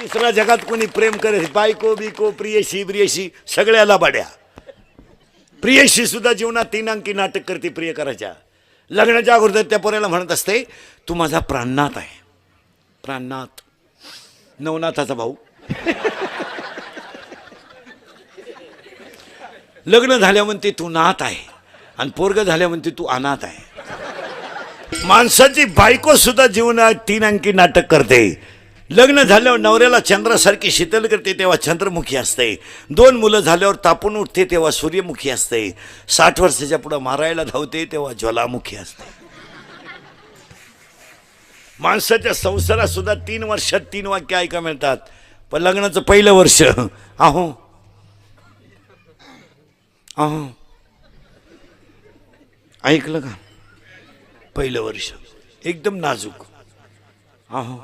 तिसरा जगात कोणी प्रेम करे बायको बिको प्रियशी ब्रियशी सगळ्याला बड्या. प्रियशी सुद्धा जीवनात 3 अंकी नाटक करते प्रिय करायच्या. लग्नाच्या अगोदर त्या पोऱ्याला म्हणत असते तू माझा प्राणनाथ आहे. प्राणनाथ नवनाथाचा भाऊ. लग्न झाल्या म्हणते तू नाथ आहे आणि पोरग झाल्या म्हणते तू अनाथ आहे. माणसाची बायको सुद्धा जीवनात 3 अंकी नाटक करते. लग्न झाल्यावर नवऱ्याला चंद्रासारखी शीतल करते तेव्हा चंद्रमुखी असते. 2 मुलं झाल्यावर तापून उठते तेव्हा सूर्यमुखी असते. 60 वर्षाच्या पुढे मारायला धावते तेव्हा ज्वालामुखी असते. माणसाच्या संसारात सुद्धा 3 वर्षात 3 वाक्य ऐका मिळतात. पण लग्नाचं पहिलं वर्ष अहो अहो ऐकलं का? पहिलं वर्ष एकदम नाजूक. अहो